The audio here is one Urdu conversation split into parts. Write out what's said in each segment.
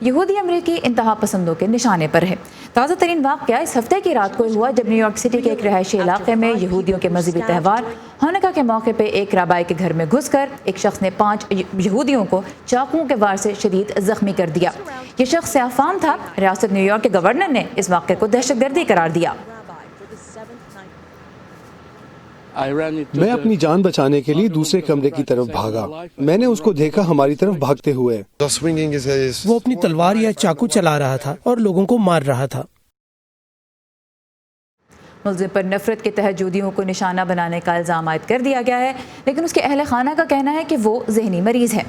یہودی امریکی انتہا پسندوں کے نشانے پر ہے۔ تازہ ترین واقعہ اس ہفتے کی رات کو ہوا جب نیو یارک سٹی کے ایک رہائشی علاقے میں یہودیوں کے مذہبی تہوار ہانوکا کے موقع پہ ایک رابائی کے گھر میں گھس کر ایک شخص نے 5 یہودیوں کو چاقوؤں کے وار سے شدید زخمی کر دیا۔ یہ شخص سیاہ فام تھا۔ ریاست نیو یارک کے گورنر نے اس واقعے کو دہشت گردی قرار دیا۔ میں اپنی جان بچانے کے لیے دوسرے کمرے کی طرف بھاگا۔ میں نے اس کو دیکھا ہماری طرف بھاگتے ہوئے۔ وہ اپنی تلوار یا چاقو چلا رہا تھا اور لوگوں کو مار رہا تھا۔ ملزم پر نفرت کے تحت یہودیوں کو نشانہ بنانے کا الزام عائد کر دیا گیا ہے، لیکن اس کے اہل خانہ کا کہنا ہے کہ وہ ذہنی مریض ہے۔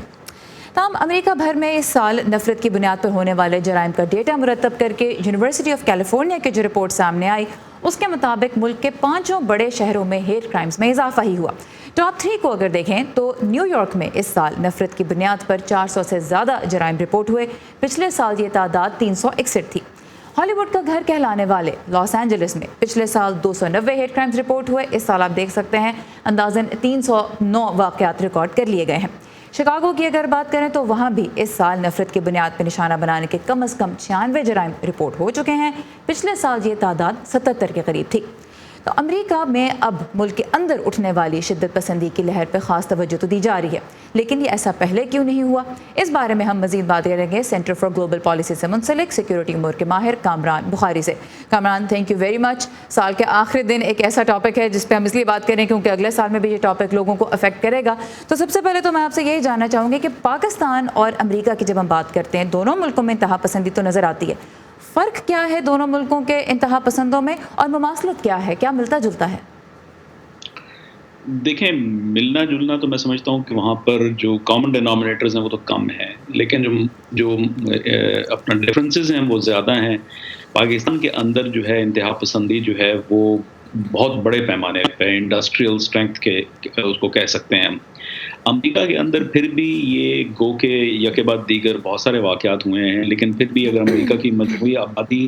تاہم امریکہ بھر میں اس سال نفرت کی بنیاد پر ہونے والے جرائم کا ڈیٹا مرتب کر کے یونیورسٹی آف کیلیفورنیا کی جو رپورٹ سامنے آئی، اس کے مطابق ملک کے 5 بڑے شہروں میں ہیٹ کرائمز میں اضافہ ہی ہوا۔ ٹاپ 3 کو اگر دیکھیں تو نیو یارک میں اس سال نفرت کی بنیاد پر 400 سے زیادہ جرائم رپورٹ ہوئے۔ پچھلے سال یہ تعداد 361 تھی۔ ہالی ووڈ کا گھر کہلانے والے لاس اینجلس میں پچھلے سال 290 ہیٹ کرائمز رپورٹ ہوئے۔ اس سال آپ دیکھ سکتے ہیں اندازاً 309 واقعات ریکارڈ کر لیے گئے ہیں۔ شکاگو کی اگر بات کریں تو وہاں بھی اس سال نفرت کی بنیاد پر نشانہ بنانے کے کم از کم 96 جرائم رپورٹ ہو چکے ہیں۔ پچھلے سال یہ تعداد 77 کے قریب تھی۔ تو امریکہ میں اب ملک کے اندر اٹھنے والی شدت پسندی کی لہر پہ خاص توجہ تو دی جا رہی ہے، لیکن یہ ایسا پہلے کیوں نہیں ہوا؟ اس بارے میں ہم مزید بات کریں گے سینٹر فار گلوبل پالیسی سے منسلک سیکیورٹی امور کے ماہر کامران بخاری سے۔ Kamran, thank you very much. سال کے آخری دن ایک ایسا ٹاپک ہے جس پہ ہم اس لیے بات کریں کیونکہ اگلے سال میں بھی یہ ٹاپک لوگوں کو افیکٹ کرے گا۔ تو سب سے پہلے تو میں آپ سے یہی جاننا چاہوں گی کہ پاکستان اور امریکہ کی جب ہم بات کرتے ہیں، دونوں ملکوں میں انتہا پسندی تو نظر آتی ہے، فرق کیا ہے دونوں ملکوں کے انتہا پسندوں میں اور مماثلت کیا ہے؟ کیا ملتا جلتا ہے؟ دیکھیں، ملنا جلنا تو میں سمجھتا ہوں کہ وہاں پر جو کامن ڈینامینیٹرز ہیں وہ تو کم ہیں، لیکن جو اپنا ڈفرینسز ہیں وہ زیادہ ہیں۔ پاکستان کے اندر جو ہے انتہا پسندی جو ہے وہ بہت بڑے پیمانے پہ انڈسٹریل اسٹرینتھ کے اس کو کہہ سکتے ہیں ہم۔ امریکہ کے اندر پھر بھی یہ گو کے یکے بعد دیگر بہت سارے واقعات ہوئے ہیں، لیکن پھر بھی اگر امریکہ کی مجموعی آبادی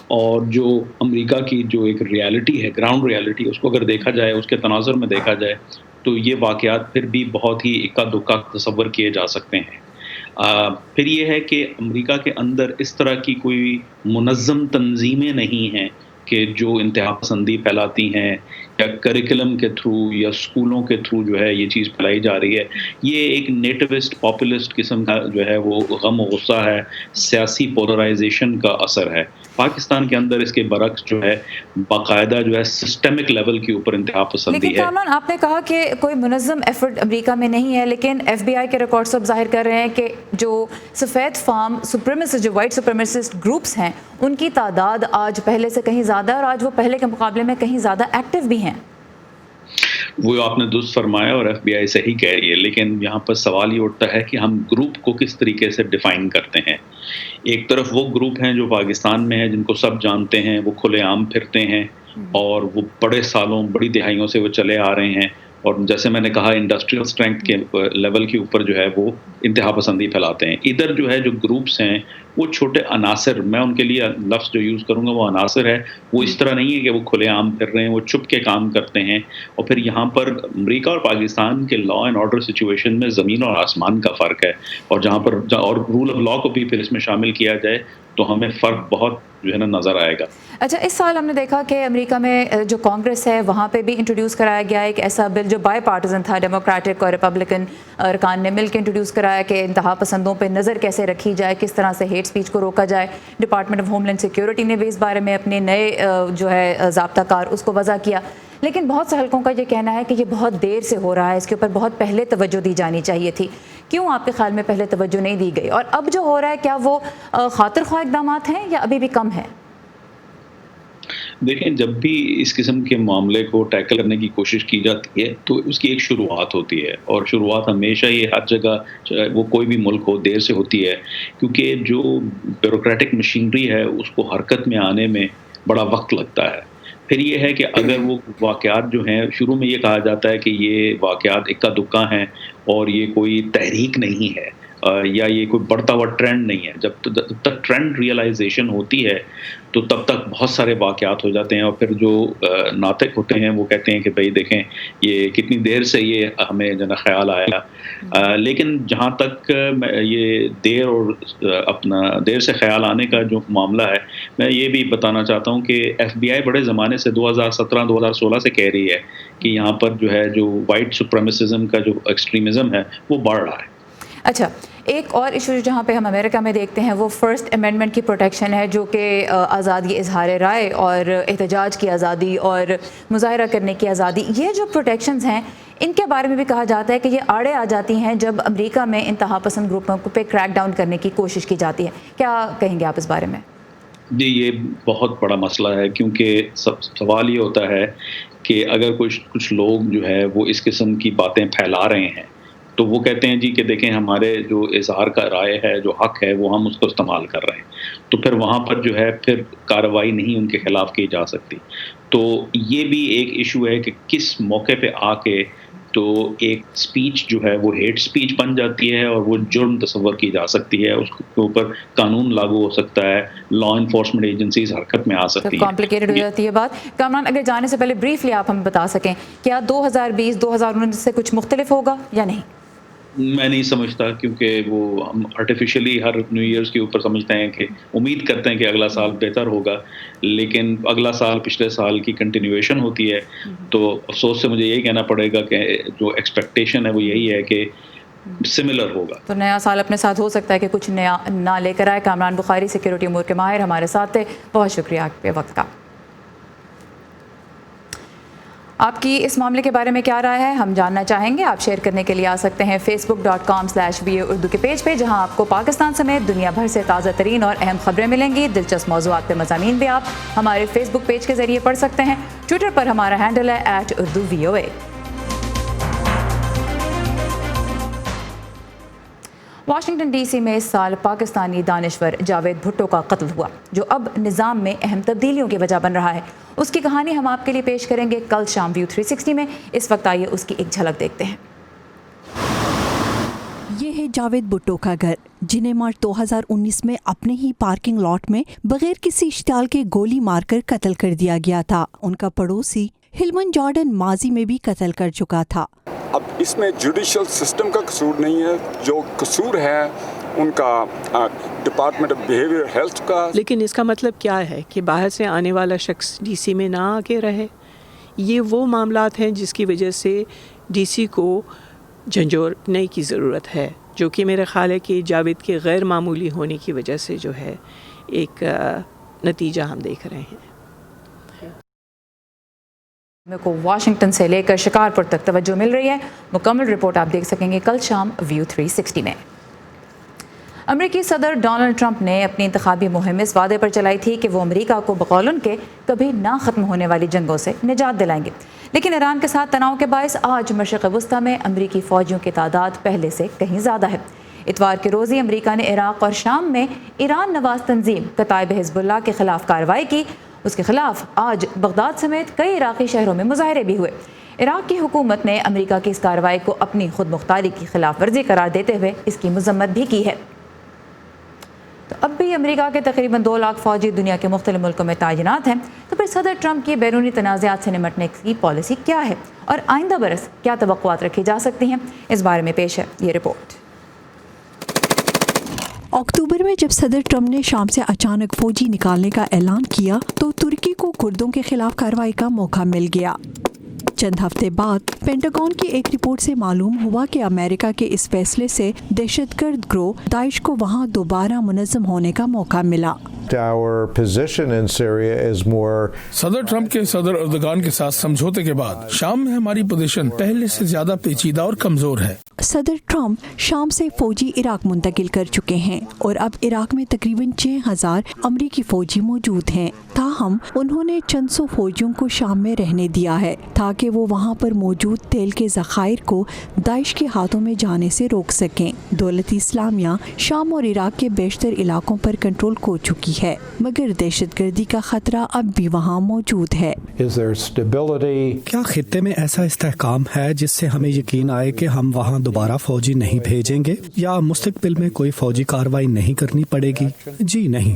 اور جو امریکہ کی جو ایک ریالٹی ہے، گراؤنڈ ریالٹی، اس کو اگر دیکھا جائے، اس کے تناظر میں دیکھا جائے تو یہ واقعات پھر بھی بہت ہی اکا دکا تصور کیے جا سکتے ہیں۔ پھر یہ ہے کہ امریکہ کے اندر اس طرح کی کوئی منظم تنظیمیں نہیں ہیں کہ جو انتہا پسندی پھیلاتی ہیں، یا کریکلم کے تھرو یا اسکولوں کے تھرو جو ہے یہ چیز پھیلائی جا رہی ہے۔ یہ ایک نیٹوسٹ پاپولسٹ قسم کا جو ہے وہ غم و غصہ ہے، سیاسی پولرائزیشن کا اثر ہے۔ پاکستان کے اندر اس کے برعکس جو ہے باقاعدہ جو ہے سسٹمک لیول کے اوپر انتہا پسندی ہے۔ لیکن کامران، آپ نے کہا کہ کوئی منظم ایفرٹ امریکہ میں نہیں ہے، لیکن ایف بی آئی کے ریکارڈ سب ظاہر کر رہے ہیں کہ جو سفید فام سپریمیسسٹ، جو وائٹ سپریمیسسٹ گروپس ہیں، ان کی تعداد آج پہلے سے کہیں زیادہ ہے اور آج وہ پہلے کے مقابلے میں کہیں زیادہ ایکٹیو بھی ہیں۔ وہ آپ نے درست فرمایا اور ایف بی آئی صحیح کہہ رہی ہے، لیکن یہاں پر سوال یہ اٹھتا ہے کہ ہم گروپ کو کس طریقے سے ڈیفائن کرتے ہیں۔ ایک طرف وہ گروپ ہیں جو پاکستان میں ہیں، جن کو سب جانتے ہیں، وہ کھلے عام پھرتے ہیں اور وہ بڑے سالوں، بڑی دہائیوں سے وہ چلے آ رہے ہیں، اور جیسے میں نے کہا انڈسٹریل اسٹرینتھ کے لیول کے اوپر جو ہے وہ انتہا پسندی پھیلاتے ہیں۔ ادھر جو ہے جو گروپس ہیں وہ چھوٹے عناصر، میں ان کے لیے لفظ جو یوز کروں گا وہ عناصر ہے، وہ اس طرح نہیں ہے کہ وہ کھلے عام پھر رہے ہیں، وہ چھپ کے کام کرتے ہیں۔ اور پھر یہاں پر امریکہ اور پاکستان کے لا اینڈ آرڈر سچویشن میں زمین اور آسمان کا فرق ہے، اور جہاں پر اور رول آف لا کو بھی پھر اس میں شامل کیا جائے تو ہمیں فرق بہت جو ہے نا نظر آئے گا۔ اچھا، اس سال ہم نے دیکھا کہ امریکہ میں جو کانگریس ہے وہاں پہ بھی انٹروڈیوس کرایا گیا ایک ایسا بل جو بائی پارٹیزن تھا، ڈیموکریٹک اور ریپبلکن ارکان نے مل کے انٹروڈیوس کرایا کہ انتہا پسندوں پہ نظر کیسے رکھی جائے، کس طرح سے ہیٹ سپیچ کو روکا جائے۔ Department of homeland security نے بھی اس بارے میں اپنے نئے جو ہے ضابطہ کار اس کو وضع کیا، لیکن بہت سے حلقوں کا یہ کہنا ہے کہ یہ بہت دیر سے ہو رہا ہے، اس کے اوپر بہت پہلے توجہ دی جانی چاہیے تھی۔ کیوں آپ کے خیال میں پہلے توجہ نہیں دی گئی؟ اور اب جو ہو رہا ہے کیا وہ خاطر خواہ اقدامات ہیں یا ابھی بھی کم ہے؟ دیکھیں، جب بھی اس قسم کے معاملے کو ٹیکل کرنے کی کوشش کی جاتی ہے تو اس کی ایک شروعات ہوتی ہے، اور شروعات ہمیشہ یہ ہر جگہ وہ کوئی بھی ملک ہو دیر سے ہوتی ہے، کیونکہ جو بیوروکریٹک مشینری ہے اس کو حرکت میں آنے میں بڑا وقت لگتا ہے۔ پھر یہ ہے کہ اگر وہ واقعات جو ہیں شروع میں یہ کہا جاتا ہے کہ یہ واقعات اکا دکا ہیں اور یہ کوئی تحریک نہیں ہے یا یہ کوئی بڑھتا ہوا ٹرینڈ نہیں ہے، جب تک ٹرینڈ ریئلائزیشن ہوتی ہے تو تب تک بہت سارے واقعات ہو جاتے ہیں، اور پھر جو ناطق ہوتے ہیں وہ کہتے ہیں کہ بھائی دیکھیں یہ کتنی دیر سے یہ ہمیں جو نا خیال آیا. لیکن جہاں تک یہ دیر سے خیال آنے کا جو معاملہ ہے، میں یہ بھی بتانا چاہتا ہوں کہ FBI بڑے زمانے سے 2017-2016 سے کہہ رہی ہے کہ یہاں پر جو ہے جو وائٹ سپریمسزم کا جو ایکسٹریمزم ہے وہ بڑھ رہا ہے. اچھا، ایک اور ایشو جہاں پہ ہم امریکہ میں دیکھتے ہیں وہ فرسٹ امینڈمنٹ کی پروٹیکشن ہے، جو کہ آزادی اظہار رائے اور احتجاج کی آزادی اور مظاہرہ کرنے کی آزادی، یہ جو پروٹیکشنز ہیں ان کے بارے میں بھی کہا جاتا ہے کہ یہ آڑے آ جاتی ہیں جب امریکہ میں انتہا پسند گروپوں پہ کریک ڈاؤن کرنے کی کوشش کی جاتی ہے. کیا کہیں گے آپ اس بارے میں؟ جی، یہ بہت بڑا مسئلہ ہے، کیونکہ سوال یہ ہوتا ہے کہ اگر کچھ لوگ جو ہے وہ اس قسم کی باتیں پھیلا رہے ہیں تو وہ کہتے ہیں جی کہ دیکھیں ہمارے جو اظہار کا رائے ہے، جو حق ہے، وہ ہم اس کو استعمال کر رہے ہیں، تو پھر وہاں پر جو ہے پھر کارروائی نہیں ان کے خلاف کی جا سکتی. تو یہ بھی ایک ایشو ہے کہ کس موقع پہ آ کے تو ایک سپیچ جو ہے وہ ہیٹ سپیچ بن جاتی ہے اور وہ جرم تصور کی جا سکتی ہے، اس کے اوپر قانون لاگو ہو سکتا ہے، لا انفورسمنٹ ایجنسیز حرکت میں آ سکتی ہیں. کمپلیکیٹڈ ہو جاتی ہے بات. کامران، اگر جانے سے پہلے بریفلی آپ ہمیں بتا سکیں کیا 2020-2019 سے کچھ مختلف ہوگا یا نہیں؟ میں نہیں سمجھتا، کیونکہ وہ ہم آرٹیفیشلی ہر نیو ایئرس کے اوپر سمجھتے ہیں کہ امید کرتے ہیں کہ اگلا سال بہتر ہوگا، لیکن اگلا سال پچھلے سال کی کنٹینیویشن ہوتی ہے. تو افسوس سے مجھے یہی کہنا پڑے گا کہ جو ایکسپیکٹیشن ہے وہ یہی ہے کہ سملر ہوگا. تو نیا سال اپنے ساتھ ہو سکتا ہے کہ کچھ نیا نہ لے کر آئے. کامران بخاری سیکیورٹی امور کے ماہر ہمارے ساتھ تھے، بہت شکریہ آپ کے وقت کا. آپ کی اس معاملے کے بارے میں کیا رائے ہے ہم جاننا چاہیں گے. آپ شیئر کرنے کے لیے آ سکتے ہیں facebook.com/VOA اردو کے پیج پہ، جہاں آپ کو پاکستان سمیت دنیا بھر سے تازہ ترین اور اہم خبریں ملیں گی. دلچسپ موضوعات پہ مضامین بھی آپ ہمارے فیس بک پیج کے ذریعے پڑھ سکتے ہیں. ٹویٹر پر ہمارا ہینڈل ہے @UrduVOA. واشنگٹن ڈی سی میں اس سال پاکستانی دانشور جاوید بھٹو کا قتل ہوا، جو اب نظام میں اہم تبدیلیوں کی وجہ بن رہا ہے. اس کی کہانی ہم آپ کے لیے پیش کریں گے کل شام ویو 360 میں. اس وقت آئیے اس کی ایک جھلک دیکھتے ہیں. یہ ہے جاوید بھٹو کا گھر، جنہیں مارچ 2019 میں اپنے ہی پارکنگ لاٹ میں بغیر کسی اشتعال کے گولی مار کر قتل کر دیا گیا تھا. ان کا پڑوسی ہلمن جارڈن ماضی میں بھی قتل کر چکا تھا. اب اس میں جوڈیشل سسٹم کا قصور نہیں ہے، جو قصور ہے ان کا ڈپارٹمنٹ آف بیہیویئر ہیلتھ کا. لیکن اس کا مطلب کیا ہے کہ باہر سے آنے والا شخص ڈی سی میں نہ آ کے رہے؟ یہ وہ معاملات ہیں جس کی وجہ سے ڈی سی کو جھنجھوڑنے کی ضرورت ہے، جو کہ میرے خیال ہے کہ جاوید کے غیر معمولی ہونے کی وجہ سے جو ہے ایک نتیجہ ہم دیکھ رہے ہیں. کو واشنگٹن سے لے کر شکارپور تک توجہ مل رہی ہے. مکمل رپورٹ آپ دیکھ سکیں گے کل شام ویو 360 میں. امریکی صدر ڈونلڈ ٹرمپ نے اپنی انتخابی مہم اس وعدے پر چلائی تھی کہ وہ امریکہ کو بقول ان کے کبھی نہ ختم ہونے والی جنگوں سے نجات دلائیں گے. لیکن ایران کے ساتھ تناؤ کے باعث آج مشرق وسطی میں امریکی فوجیوں کی تعداد پہلے سے کہیں زیادہ ہے. اتوار کے روز ہی امریکہ نے عراق اور شام میں ایران نواز تنظیم کتائب حزب اللہ کے خلاف کارروائی کی. اس کے خلاف آج بغداد سمیت کئی عراقی شہروں میں مظاہرے بھی ہوئے. عراق کی حکومت نے امریکہ کی اس کارروائی کو اپنی خود مختاری کی خلاف ورزی قرار دیتے ہوئے اس کی مذمت بھی کی ہے. تو اب بھی امریکہ کے تقریباً 2 لاکھ فوجی دنیا کے مختلف ملکوں میں تعینات ہیں. تو پھر صدر ٹرمپ کی بیرونی تنازعات سے نمٹنے کی پالیسی کیا ہے اور آئندہ برس کیا توقعات رکھی جا سکتی ہیں؟ اس بارے میں پیش ہے یہ رپورٹ. اکتوبر میں جب صدر ٹرمپ نے شام سے اچانک فوجی نکالنے کا اعلان کیا تو ترکی کو کردوں کے خلاف کارروائی کا موقع مل گیا. چند ہفتے بعد پینٹاگون کی ایک رپورٹ سے معلوم ہوا کہ امریکہ کے اس فیصلے سے دہشت گرد گروہ داعش کو وہاں دوبارہ منظم ہونے کا موقع ملا. صدر ٹرمپ کے صدر اردوغان کے ساتھ سمجھوتے کے بعد شام میں ہماری پوزیشن پہلے سے زیادہ پیچیدہ اور کمزور ہے. صدر ٹرمپ شام سے فوجی عراق منتقل کر چکے ہیں اور اب عراق میں تقریباً 6000 امریکی فوجی موجود ہیں. تاہم انہوں نے چند سو فوجیوں کو شام میں رہنے دیا ہے تاکہ وہ وہاں پر موجود تیل کے ذخائر کو داعش کے ہاتھوں میں جانے سے روک سکیں. دولت اسلامیہ شام اور عراق کے بیشتر علاقوں پر کنٹرول کھو چکی ہے، مگر دہشت گردی کا خطرہ اب بھی وہاں موجود ہے. کیا خطے میں ایسا استحکام ہے جس سے ہمیں یقین آئے کہ ہم وہاں دوبارہ فوجی نہیں بھیجیں گے یا مستقبل میں کوئی فوجی کارروائی نہیں کرنی پڑے گی؟ جی نہیں.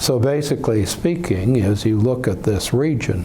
So basically speaking, as you look at this region,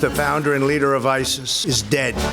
The founder and leader of ISIS is dead.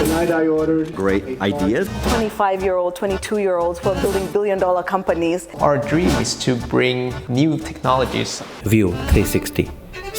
Tonight I ordered Great ideas. 25-year-old, 22-year-olds who are building billion-dollar companies. Our dream is to bring new technologies. View 360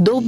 2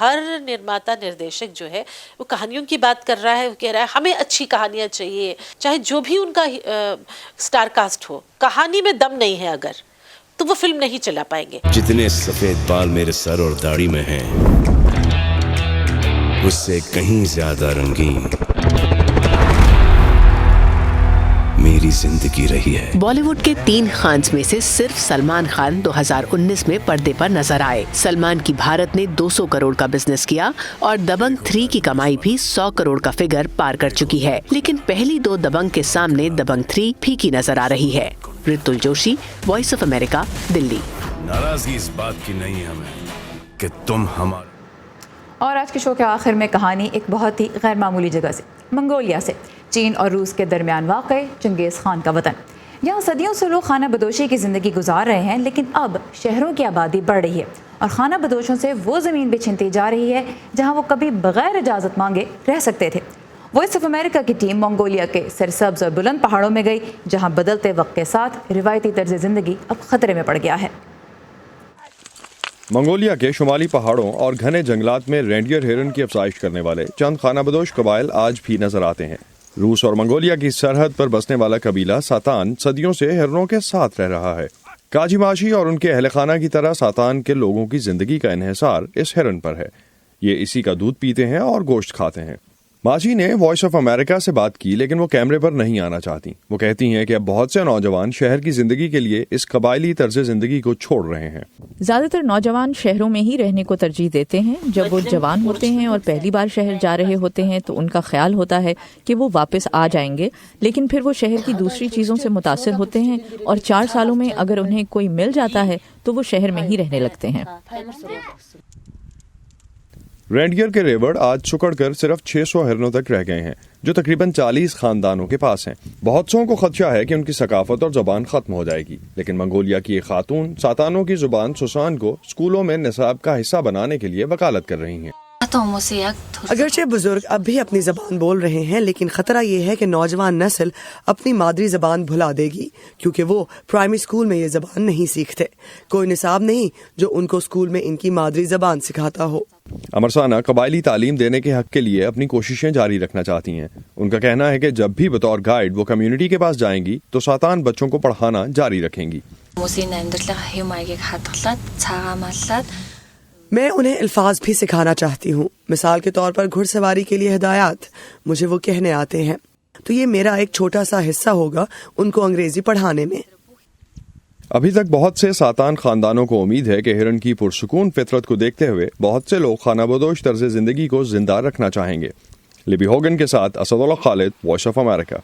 ہر نرماتا نردیشک جو ہے وہ کہانیوں کی بات کر رہا ہے، وہ کہہ رہا ہے ہمیں اچھی کہانیاں چاہیے، چاہے جو بھی ان کا سٹار کاسٹ ہو، کہانی میں دم نہیں ہے اگر تو وہ فلم نہیں چلا پائیں گے۔ جتنے سفید بال میرے سر اور داڑھی میں ہیں اس سے کہیں زیادہ رنگین میری زندگی رہی ہے۔ بالی ووڈ کے 3 خانز میں سے صرف سلمان خان 2019 میں پردے پر نظر آئے۔ سلمان کی بھارت نے 200 کروڑ کا بزنس کیا اور دبنگ 3 کی کمائی بھی 100 کروڑ کا فگر پار کر چکی ہے، لیکن پہلی 2 دبنگ کے سامنے دبنگ 3 پھیکی نظر آ رہی ہے۔ رتل جوشی، وائس آف امریکہ، دلی۔ ناراضگی اس بات کی نہیں ہے ہمیں کہ تم ہمارے۔ اور آج کے شو کے آخر میں کہانی ایک بہت ہی غیر معمولی جگہ سے، منگولیا سے، چین اور روس کے درمیان واقع چنگیز خان کا وطن۔ یہاں صدیوں سے لوگ خانہ بدوشی کی زندگی گزار رہے ہیں، لیکن اب شہروں کی آبادی بڑھ رہی ہے اور خانہ بدوشوں سے وہ زمین بھی چھنتی جا رہی ہے جہاں وہ کبھی بغیر اجازت مانگے رہ سکتے تھے۔ وائس آف امریکہ کی ٹیم منگولیا کے سرسبز اور بلند پہاڑوں میں گئی، جہاں بدلتے وقت کے ساتھ روایتی طرز زندگی اب خطرے میں پڑ گیا ہے۔ منگولیا کے شمالی پہاڑوں اور گھنے جنگلات میں رینڈیئر ہرن کی افزائش کرنے والے چند خانہ بدوش قبائل آج بھی نظر آتے ہیں۔ روس اور منگولیا کی سرحد پر بسنے والا قبیلہ ساتان صدیوں سے ہرنوں کے ساتھ رہ رہا ہے۔ کاجی ماشی اور ان کے اہل خانہ کی طرح ساتان کے لوگوں کی زندگی کا انحصار اس ہرن پر ہے۔ یہ اسی کا دودھ پیتے ہیں اور گوشت کھاتے ہیں۔ ماشی نے وائس آف امریکہ سے بات کی، لیکن وہ کیمرے پر نہیں آنا چاہتی۔ وہ کہتی ہیں کہ اب بہت سے نوجوان شہر کی زندگی کے لیے اس قبائلی طرز زندگی کو چھوڑ رہے ہیں۔ زیادہ تر نوجوان شہروں میں ہی رہنے کو ترجیح دیتے ہیں۔ جب وہ جوان ہوتے ہیں اور پہلی بار شہر جا رہے ہوتے ہیں تو ان کا خیال ہوتا ہے کہ وہ واپس آ جائیں گے، لیکن پھر وہ شہر کی دوسری چیزوں سے متاثر ہوتے ہیں اور 4 سالوں میں اگر انہیں کوئی مل جاتا ہے تو وہ شہر میں ہی رہنے لگتے ہیں۔ رینڈیئر کے ریوڑ آج سکڑ کر صرف 600 ہرنوں تک رہ گئے ہیں، جو تقریباً 40 خاندانوں کے پاس ہیں۔ بہت سوں کو خدشہ ہے کہ ان کی ثقافت اور زبان ختم ہو جائے گی، لیکن منگولیا کی ایک خاتون ساتانوں کی زبان سوسان کو اسکولوں میں نصاب کا حصہ بنانے کے لیے وکالت کر رہی ہیں۔ اگرچہ بزرگ اب بھی اپنی زبان بول رہے ہیں، لیکن خطرہ یہ ہے کہ نوجوان نسل اپنی مادری زبان بھلا دے گی، کیونکہ وہ پرائمری اسکول میں یہ زبان نہیں سیکھتے۔ کوئی نصاب نہیں جو ان کو اسکول میں ان کی مادری زبان سکھاتا ہو۔ امرسانہ قبائلی تعلیم دینے کے حق کے لیے اپنی کوششیں جاری رکھنا چاہتی ہیں۔ ان کا کہنا ہے کہ جب بھی بطور گائیڈ وہ کمیونٹی کے پاس جائیں گی تو ساتان بچوں کو پڑھانا جاری رکھیں گی۔ میں انہیں الفاظ بھی سکھانا چاہتی ہوں، مثال کے طور پر گھڑ سواری کے لیے ہدایات مجھے وہ کہنے آتے ہیں، تو یہ میرا ایک چھوٹا سا حصہ ہوگا ان کو انگریزی پڑھانے میں۔ ابھی تک بہت سے ساتان خاندانوں کو امید ہے کہ ہرن کی پرسکون فطرت کو دیکھتے ہوئے بہت سے لوگ خانہ بدوش طرز زندگی کو زندہ رکھنا چاہیں گے۔ لیبی ہوگن کے ساتھ اسد اللہ خالد، وائس آف امریکہ۔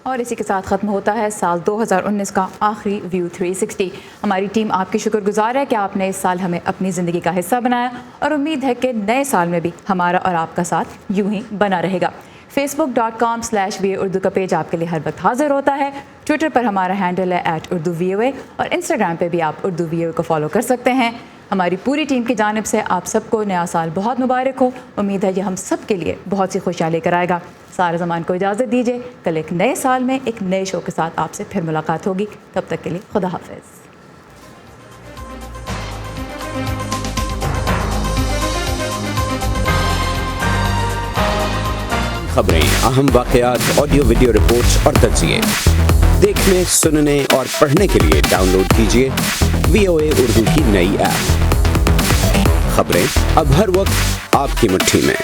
اور اسی کے ساتھ ختم ہوتا ہے سال 2019 کا آخری ویو 360۔ ہماری ٹیم آپ کی شکر گزار ہے کہ آپ نے اس سال ہمیں اپنی زندگی کا حصہ بنایا، اور امید ہے کہ نئے سال میں بھی ہمارا اور آپ کا ساتھ یوں ہی بنا رہے گا۔ facebook.com/VOA اردو کا پیج آپ کے لیے ہر وقت حاضر ہوتا ہے۔ ٹویٹر پر ہمارا ہینڈل ہے @UrduVOA، اور انسٹاگرام پہ بھی آپ اردو VOA کو فالو کر سکتے ہیں۔ ہماری پوری ٹیم کی جانب سے آپ سب کو نیا سال بہت مبارک ہو۔ امید ہے یہ ہم سب کے لیے بہت سی خوشیاں لے کر آئے گا۔ سارے زمان کو اجازت دیجیے، کل ایک نئے سال میں ایک نئے شو کے ساتھ آپ سے پھر ملاقات ہوگی۔ تب تک کے لیے خدا حافظ۔ خبریں، اہم واقعات، آڈیو ویڈیو رپورٹس اور تجزیے دیکھنے، سننے اور پڑھنے کے لیے ڈاؤن لوڈ کیجیے VOA اردو کی نئی ایپ۔ خبریں اب ہر وقت آپ کی مٹھی میں۔